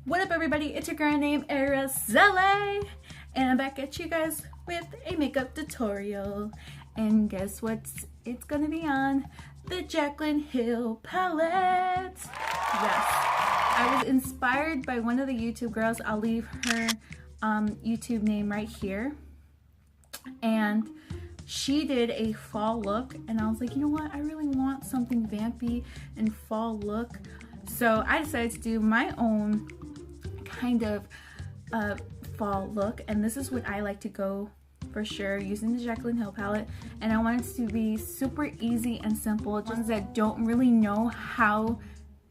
What up everybody, it's your girl named Araceli and I'm back at you guys with a makeup tutorial. And guess what it's gonna be on? The Jaclyn Hill palette. Yes, I was inspired by one of the YouTube girls. I'll leave her YouTube name right here. And she did a fall look and I was like, you know what, I really want something vampy and fall look. So I decided to do my own kind of fall look, and this is what I like to go for sure using the Jaclyn Hill palette. And I want it to be super easy and simple, just that don't really know how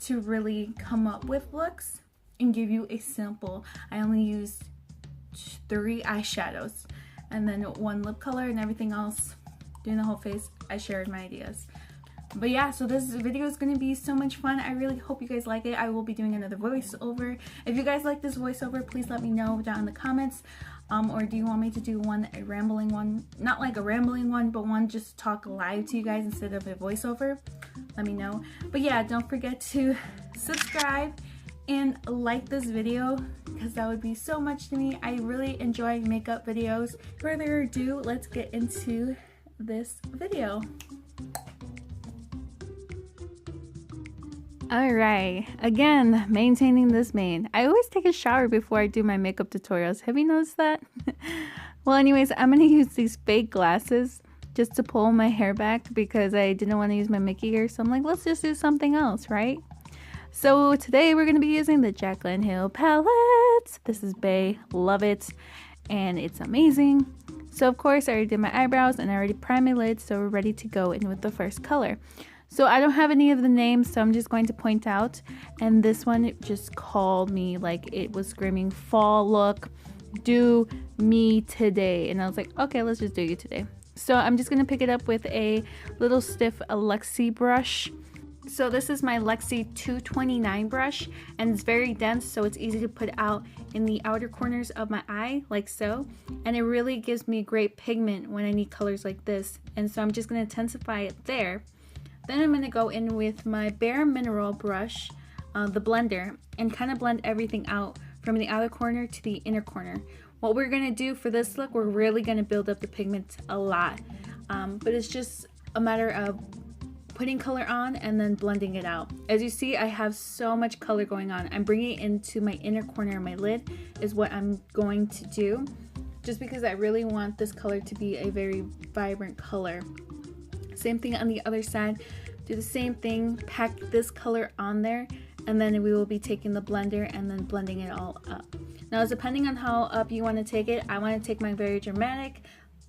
to really come up with looks and give you a simple. I only used 3 eyeshadows and then 1 lip color, and everything else, doing the whole face, I shared my ideas. But yeah, so this video is going to be so much fun. I really hope you guys like it. I will be doing another voiceover. If you guys like this voiceover, please let me know down in the comments. Or do you want me to do a rambling one? Not like a rambling one, but one just talk live to you guys instead of a voiceover. Let me know. But yeah, don't forget to subscribe and like this video because that would be so much to me. I really enjoy makeup videos. Further ado, let's get into this video. Alright, again, maintaining this mane. I always take a shower before I do my makeup tutorials. Have you noticed that? Well, anyways, I'm going to use these fake glasses just to pull my hair back because I didn't want to use my Mickey ear. So I'm like, let's just do something else, right? So today we're going to be using the Jaclyn Hill palette. This is Bae. Love it. And it's amazing. So of course I already did my eyebrows and I already primed my lids. So we're ready to go in with the first color. So I don't have any of the names, so I'm just going to point out. And this one just called me like it was screaming fall look, do me today. And I was like, okay, let's just do you today. So I'm just going to pick it up with a little stiff Lexi brush. So this is my Lexi 229 brush, and it's very dense, so it's easy to put out in the outer corners of my eye, like so. And it really gives me great pigment when I need colors like this. And so I'm just going to intensify it there. Then I'm going to go in with my Bare Mineral brush, the blender, and kind of blend everything out from the outer corner to the inner corner. What we're going to do for this look, we're really going to build up the pigment a lot. But it's just a matter of putting color on and then blending it out. As you see, I have so much color going on. I'm bringing it into my inner corner of my lid is what I'm going to do, just because I really want this color to be a very vibrant color. Same thing on the other side, do the same thing, pack this color on there, and then we will be taking the blender and then blending it all up. Now, depending on how up you want to take it, I want to take my very dramatic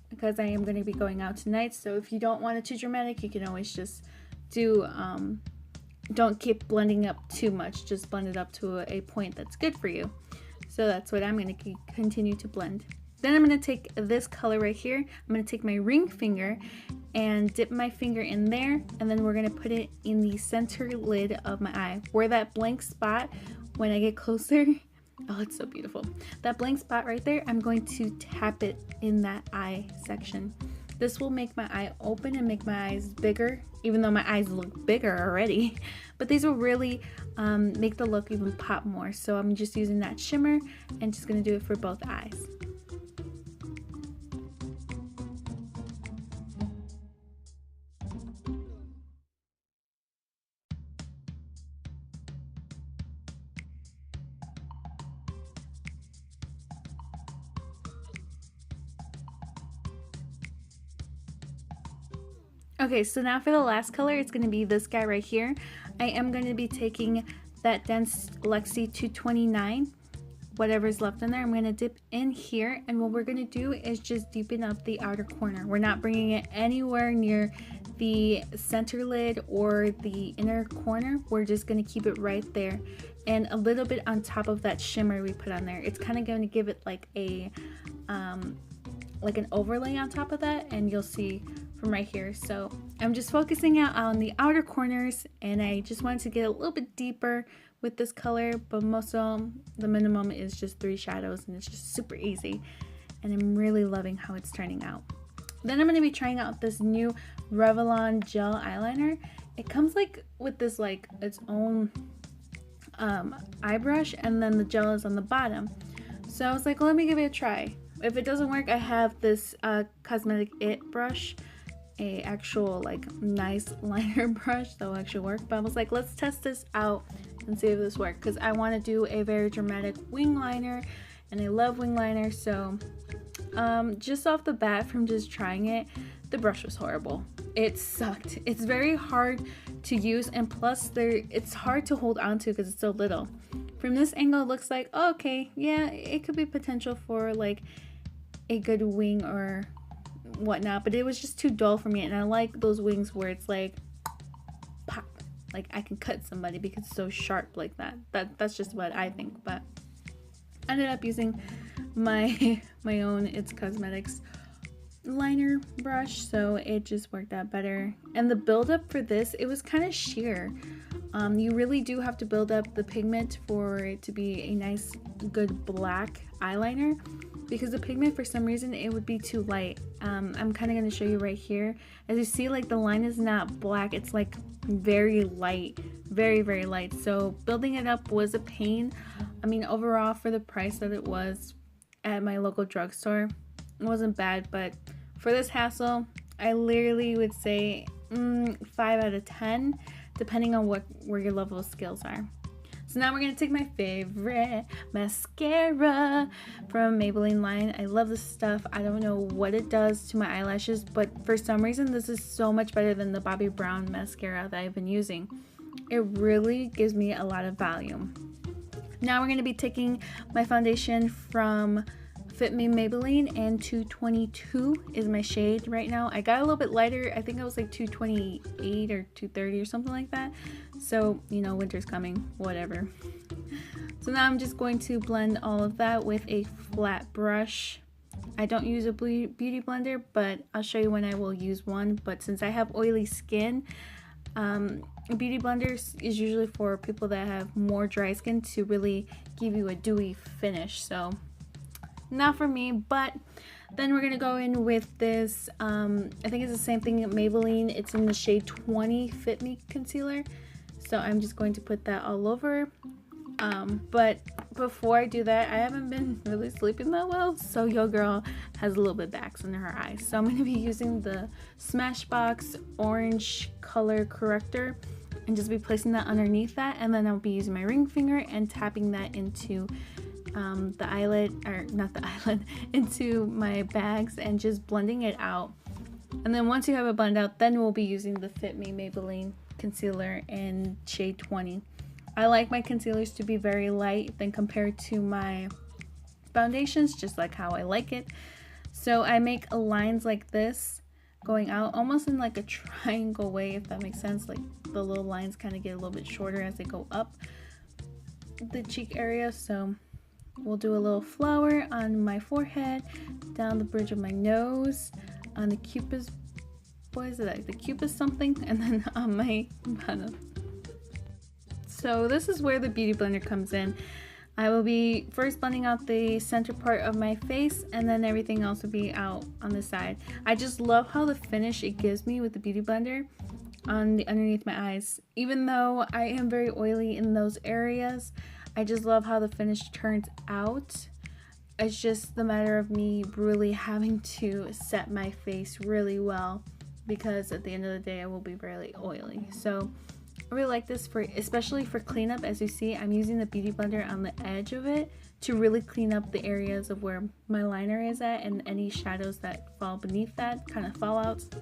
because I am going to be going out tonight. So if you don't want it too dramatic, you can always just do, don't keep blending up too much, just blend it up to a point that's good for you. So that's what I'm going to continue to blend. Then I'm going to take this color right here. I'm going to take my ring finger and dip my finger in there, and then we're going to put it in the center lid of my eye, where that blank spot, when I get closer, oh, it's so beautiful. That blank spot right there, I'm going to tap it in that eye section. This will make my eye open and make my eyes bigger, even though my eyes look bigger already. But these will really make the look even pop more. So I'm just using that shimmer and just going to do it for both eyes. Okay, so now for the last color, it's going to be this guy right here. I am going to be taking that dense Lexi 229, whatever's left in there. I'm going to dip in here, and what we're going to do is just deepen up the outer corner. We're not bringing it anywhere near the center lid or the inner corner. We're just going to keep it right there, and a little bit on top of that shimmer we put on there. It's kind of going to give it like a like an overlay on top of that, and you'll see from right here. So I'm just focusing out on the outer corners, and I just wanted to get a little bit deeper with this color, but most of the minimum is just 3 shadows, and it's just super easy, and I'm really loving how it's turning out. Then I'm going to be trying out this new Revlon gel eyeliner. It comes like with this like its own eye brush, and then the gel is on the bottom. So I was like, let me give it a try. If it doesn't work, I have this Cosmetic It brush, a actual like nice liner brush that will actually work. But I was like, let's test this out and see if this works, because I want to do a very dramatic wing liner, and I love wing liners. So just off the bat, from just trying it, the brush was horrible. It sucked. It's very hard to use, and plus it's hard to hold on to because it's so little. From this angle, it looks like, oh, okay, yeah, it could be potential for like a good wing or whatnot, but it was just too dull for me. And I like those wings where it's like pop, like I can cut somebody because it's so sharp like that. That's just what I think. But I ended up using my own It's Cosmetics liner brush, so it just worked out better. And the buildup for this, it was kind of sheer. You really do have to build up the pigment for it to be a nice good black eyeliner, because the pigment, for some reason, it would be too light. I'm kind of going to show you right here. As you see, like the line is not black, it's like very light, very light. So building it up was a pain. I mean, overall, for the price that it was at my local drugstore, it wasn't bad, but for this hassle, I literally would say 5 out of 10, depending on where your level of skills are. So now we're going to take my favorite mascara from Maybelline line. I love this stuff. I don't know what it does to my eyelashes, but for some reason this is so much better than the Bobbi Brown mascara that I've been using. It really gives me a lot of volume. Now we're going to be taking my foundation from Fit Me Maybelline, and 222 is my shade right now. I got a little bit lighter. I think I was like 228 or 230 or something like that. So, you know, winter's coming, whatever. So now I'm just going to blend all of that with a flat brush. I don't use a beauty blender, but I'll show you when I will use one. But since I have oily skin, a beauty blender is usually for people that have more dry skin to really give you a dewy finish. So not for me. But then we're gonna go in with this I think it's the same thing at Maybelline. It's in the shade 20 Fit Me concealer, so I'm just going to put that all over. But before I do that, I haven't been really sleeping that well, so your girl has a little bit bags under her eyes, so I'm going to be using the Smashbox orange color corrector and just be placing that underneath that, and then I'll be using my ring finger and tapping that into the eyelid, or not the eyelid, into my bags and just blending it out. And then once you have it blended out, then we'll be using the Fit Me Maybelline concealer in shade 20. I like my concealers to be very light than compared to my foundations, just like how I like it. So I make lines like this going out almost in like a triangle way, if that makes sense. Like the little lines kind of get a little bit shorter as they go up the cheek area. So we'll do a little flower on my forehead, down the bridge of my nose, on the cupid's, what is it, like the cupid's something, and then on my bottom. So this is where the beauty blender comes in. I will be first blending out the center part of my face, and then everything else will be out on the side. I just love how the finish it gives me with the beauty blender on the underneath my eyes. Even though I am very oily in those areas, I just love how the finish turns out. It's just the matter of me really having to set my face really well, because at the end of the day I will be very oily. So I really like this for, especially for cleanup. As you see, I'm using the beauty blender on the edge of it to really clean up the areas of where my liner is at, and any shadows that fall beneath that, kind of fallouts.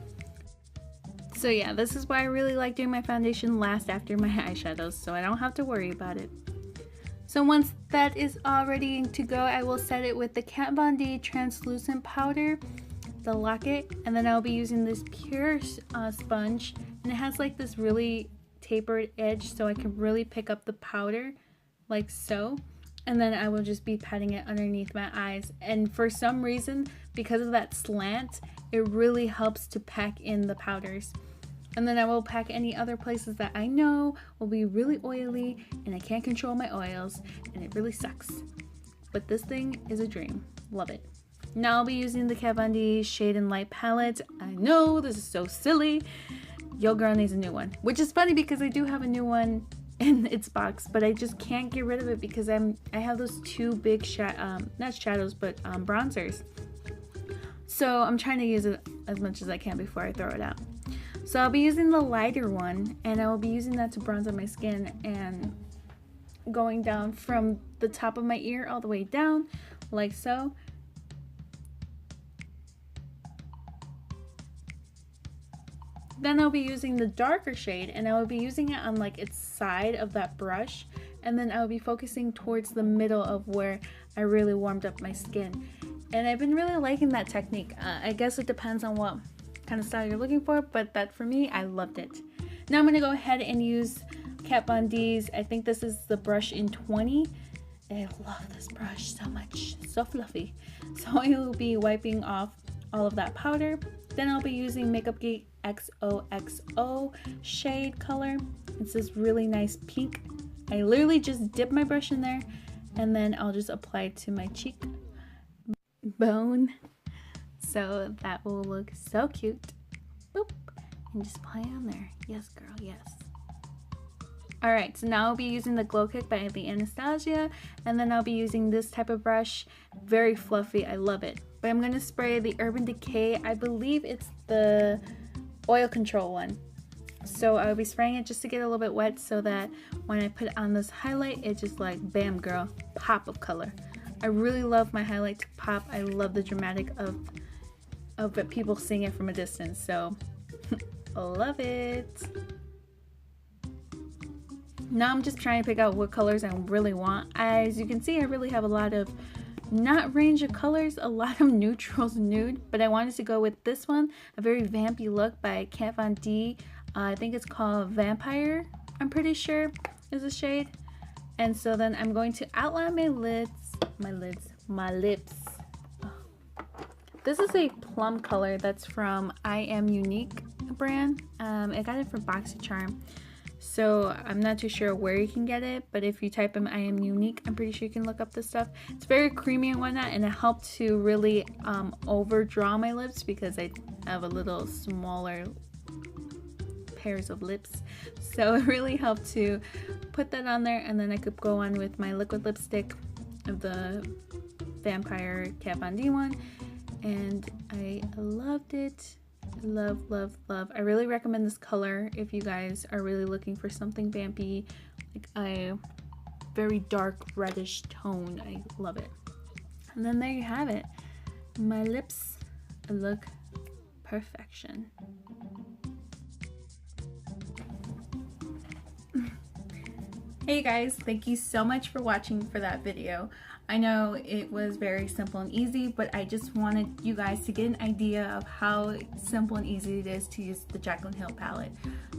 So yeah, this is why I really like doing my foundation last after my eyeshadows, so I don't have to worry about it. So once that is all ready to go, I will set it with the Kat Von D translucent powder, the locket, and then I'll be using this pure sponge, and it has like this really tapered edge, so I can really pick up the powder like so, and then I will just be patting it underneath my eyes. And for some reason, because of that slant, it really helps to pack in the powders. And then I will pack any other places that I know will be really oily and I can't control my oils, and it really sucks. But this thing is a dream. Love it. Now I'll be using the Kat Von D Shade and Light palette. I know this is so silly. Your girl needs a new one, which is funny because I do have a new one in its box, but I just can't get rid of it because I have those two big not shadows, but bronzers. So I'm trying to use it as much as I can before I throw it out. So I'll be using the lighter one, and I will be using that to bronze on my skin, and going down from the top of my ear all the way down, like so. Then I'll be using the darker shade, and I will be using it on like its side of that brush, and then I will be focusing towards the middle of where I really warmed up my skin. And I've been really liking that technique. I guess it depends on what kind of style you're looking for, but that for me, I loved it. Now I'm going to go ahead and use Kat Von D's, I think this is the brush in 20. I love this brush so much, so fluffy. So I will be wiping off all of that powder. Then I'll be using Makeup Geek XOXO shade color. It's this really nice pink. I literally just dip my brush in there, and then I'll just apply it to my cheek bone. So that will look so cute. Boop. And just apply it on there. Yes, girl, yes. Alright, so now I'll be using the Glow Kick by the Anastasia, and then I'll be using this type of brush. Very fluffy, I love it. But I'm going to spray the Urban Decay, I believe it's the oil control one. So I'll be spraying it just to get a little bit wet so that when I put on this highlight, it just like, bam girl, pop of color. I really love my highlight to pop. I love the dramatic of people seeing it from a distance, so love it. Now I'm just trying to pick out what colors I really want. As you can see, I really have a lot of, not range of colors, a lot of neutrals nude, but I wanted to go with this one, a very vampy look by Kat Von D. I think it's called Vampire, I'm pretty sure is the shade. And so then I'm going to outline my lips. Oh. This is a plum color that's from I Am Unique brand. I got it from BoxyCharm. So I'm not too sure where you can get it, but if you type in I Am Unique, I'm pretty sure you can look up this stuff. It's very creamy and whatnot, and it helped to really overdraw my lips because I have a little smaller pairs of lips. So it really helped to put that on there, and then I could go on with my liquid lipstick of the Vampire Kat Von D one, and I loved it. Love, love, love. I really recommend this color if you guys are really looking for something vampy, like a very dark reddish tone. I love it. And then there you have it. My lips look perfection. Hey guys, thank you so much for watching for that video. I know it was very simple and easy, but I just wanted you guys to get an idea of how simple and easy it is to use the Jaclyn Hill palette.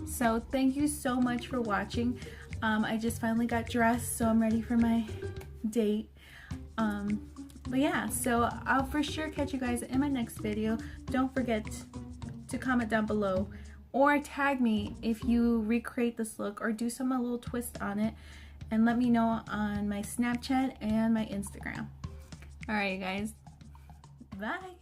So thank you so much for watching. I just finally got dressed, so I'm ready for my date. But yeah, so I'll for sure catch you guys in my next video. Don't forget to comment down below or tag me if you recreate this look or do some little twist on it, and let me know on my Snapchat and my Instagram. Alright, you guys. Bye.